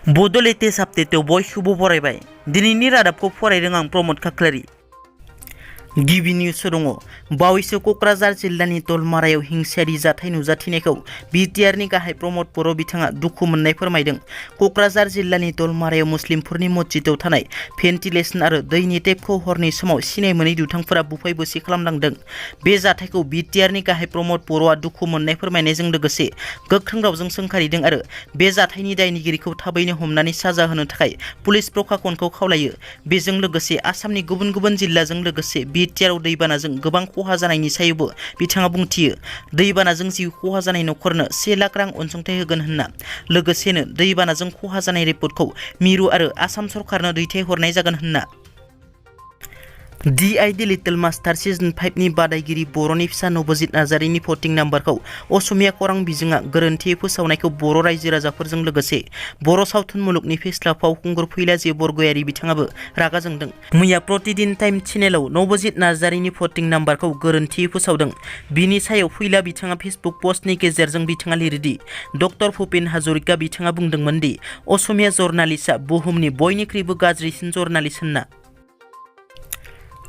बड' लेटेस्ट आपडेटआव बयखौबो बरायबाय। दिनैनि रादाबखौ फरायदों आं प्रमद खाख्लारि। गिबि निउस दङ। बावैसो क'क्राझार जिल्लानि दलमारायाव हिंसायारि जाथाय नुजाथिनायखौ बिटिआरनि गाहाय प्रमद बर' बिथाङा दुखु मोननाय फोरमायदों। क'क्राझार जिल्लानि दलमारायाव मुस्लिमफोरनि मस्जिदाव थानाय भेन्टिलेसन आरो दैनि टेपखौ हरनि समाव सिनाय मोनै दुथांफोरा बुफाय बुसि खालामलांदों। बे जाथायखौ बिटिआरनि गाहाय प्रमद बर'आ दुखु मोननाय फोरमायनायजों लोगोसे गोख्रों रावजों सोंखारिदों आरो बे जाथायनि दायनिगिरिखौ थाबैनो हमनानै साजा होनो थाखाय पुलिस प्रशासनखौ खावलायो। बेजों लोगोसे आसामनि गुबुन गुबुन जिल्लाजों लोगोसे बिटिआरआव दैबानाजों गोबां खहा जानायनि सायावबो बिथाङा बुंथियो। दैबानाजों जिउ खहा जानाय नखरनो 1 लाख रां अनसुंथाइ होगोन होनना, लोगोसेनो दैबानाजों खहा जानाय रिपर्टखौ मिरु आरो आसाम सरकारनो दैथायहरनाय जागोन होनना। DID लिटिल मास्टार सिजन 5 नि बादायगिरि बर'नि फिसा नबजित नार्जारीनि भटिं नाम्बारखौ असमिया खौरां बिजोङा गोरोन्थियै फोसावनायखौ बर' रायजो राजाफोरजों लोगोसे बर' सावथुन मुलुगनि फेस्ला फावखुंगुर फैला बरगयारि बिथाङाबो रागा जोंदों। मैया प्रतिदिन टाइम चेनेलाव नबजित नार्जारीनि भटिं नाम्बारखौ गोरोन्थियै फोसावदों। बिनि सायाव फैला बिथाङा फेसबुक पस्टनि गेजेरजों बिथाङा लिरोदि डक्टर भुपेन हाजरिका बिथाङा बुंदोंमोन दि असमिया जर्नालिस्टआ बुहुमनि बयनिख्रुइबो गाज्रिसिन जर्नालिस्ट होनना।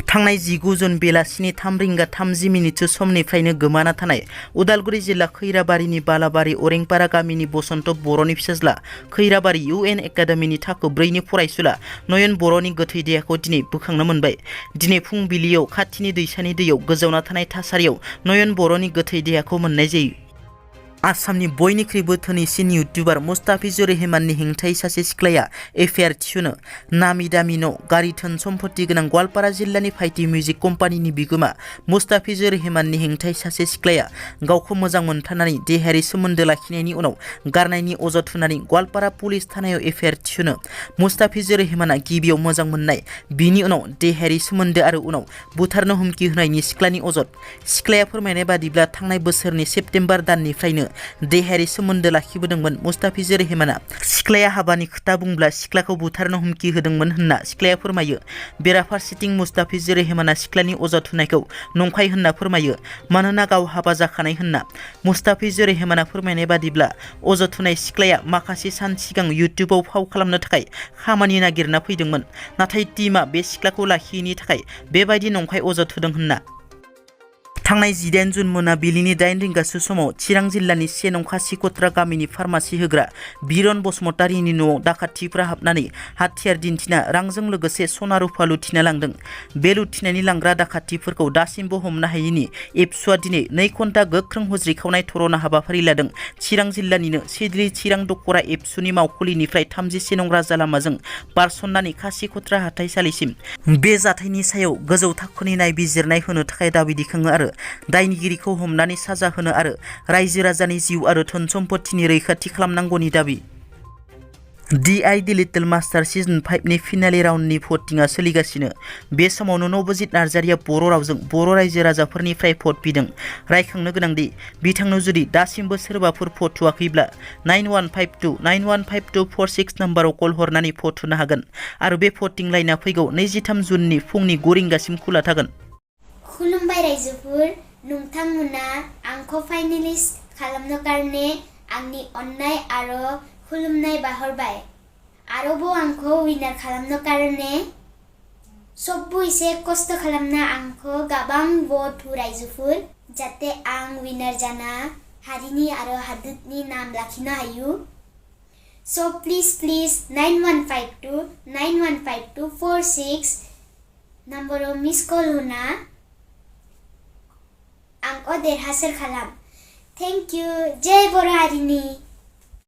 थांनाय 19 जुन बेलासिनि 3:30 समनिफ्रायनो गोमाना थानाय उदालगुरि जिल्ला खैराबारिनि बालाबारि अरेंपारा गामिनि बसन्त बर'नि फिसाज्ला खैराबारि UN एकाडेमिनि थाखो 4 नि फरायसुला नयन बर'नि गोथै देहाखौ दिनै बोखांनो मोनबाय। दिनै फुंबिलियाव खाथिनि दैसानि दैयाव गोजावना थानाय थासारियाव नयन बर'नि गोथै देहाखौ मोननाय जायो। आसामनि बयनिख्रुइबो धोनिसिन इउटिउबार मुस्ताफिजुर रेहमाननि हेंथायै सासे सिख्लाया एफआइआर थिसनो। नामि दामि न', गारि धोन सम्पति गोनां गवालपारा जिल्लानि फाइटि मिउजिक कम्पानिनि बिगोमा मुस्ताफिजुर रेहमाननि हेंथायै सासे सिख्लाया गावखौ मोजां मोनथारनानै देहायारि सोमोन्दो लाखिनायनि उनाव गारनायनि अजद होनानै गवालपारा पुलिस थानायाव एफआइआर थिसनो। मुस्ताफिजुर रेहमाना गिबियाव मोजां मोननाय, बिनि उनाव देहायारि सोमोन्दो आरो उनाव बुथारनो हुमखि होनायनि सिख्लानि अजद। सिख्लाया फोरमायनाय बादिब्ला थांनाय बोसोरनि सेप्तेम्बर दाननिफ्रायनो देहायारि सोमोन्दो लाखिबोदोंमोन मुस्ताफिजुर रेहमाना। सिख्लाया हाबानि खोथा बुंब्ला सिख्लाखौ बुथारनो हुमखि होदोंमोन होनना सिख्लाया फोरमायो। बेराफारसेथिं मुस्ताफिजुर रेहमाना सिख्लानि अजद होनायखौ नंखाय होनना फोरमायो, मानोना गाव हाबा जाखानाय होनना। मुस्ताफिजुर रेहमाना फोरमायनाय बादिब्ला अजद होनाय सिख्लाया माखासे सान सिगां इउटिउबाव फाव खालामनो थाखाय खामानि नागिरना फैदोंमोन, नाथाय टीमआ बे सिख्लाखौ लाखियैनि थाखाय बेबायदि नंखाय अजद होदों होनना। थांनाय 18 जुन मोनाबिलिनि 8 रिंगासो समाव चिरां जिल्लानि सेनं खासिकत्रा गामिनि फार्मासि होग्रा बिरन बसुमतारीनि न'आव दाखाथिफ्रा हाबनानै हाथियार दिन्थिना रांजों लोगोसे सना रुफा लुथिना लांदों। बे लुथिनानै लांग्रा दाखाथिफोरखौ दासिमबो हमनो हायैनि एबसुआ दिनै 2 घन्टा गोख्रों हुज्रिखावनाय थरना हाबाफारि लादों। चिरां जिल्लानिनो सिडली चिरां दखरा एबसुनि मावखुलिनिफ्राय 31 नं राजा लामाजों बारसननानै खासिकत्रा हाथाइसालिसिम बे जाथायनि सायाव गोजौ थाखोनि नायबिजिरनाय होनो थाखाय दाबि दैखाङो आरो दायनिगिरिखौ हमनानै साजा होनो आरो रायजो राजानि जिउ आरो धोन सम्पतिनि रैखाथि खालामनांगौनि दाबि। DID लिटिल मास्टार सिजन 5 नि फिनाले राउन्डनि भटिंआ सोलिगासिनो। बे समावनो नबजित नार्जारीया बर' रावजों बर' रायजो राजाफोरनिफ्राय भट बिदों। रायखांनो गोनांदि बिथांनो जुदि दासिमबो सोरबाफोर भट होआखैब्ला 9152915246 नाम्बाराव कल हरनानै भट होनो हागोन आरो बे भटिं लाइनआ फैगौ 23 जुननि फुंनि 9 रिंगासिम खुला थागोन। खुलुमबाय रायजोफोर, नोंथांमोना आंखौ फाइनालिस्ट खालामनो कारणे आंनि अननाय आरो खुलुमनाय बाहरबाय। आरोबाव आंखौ विनार खालामनो कारणे सबबो एसे खस्थ खालामना आंखौ गोबां भट हो रायजोफोर, जाहाथे आं विनार जाना हारिनि आरो हादोरनि नाम लाखिनो हायो। सो प्लिज 9152915246 नाम्बाराव मिस कल होना आंखौ देरहासार खालाम। Thank you. जय बर' हारिनि।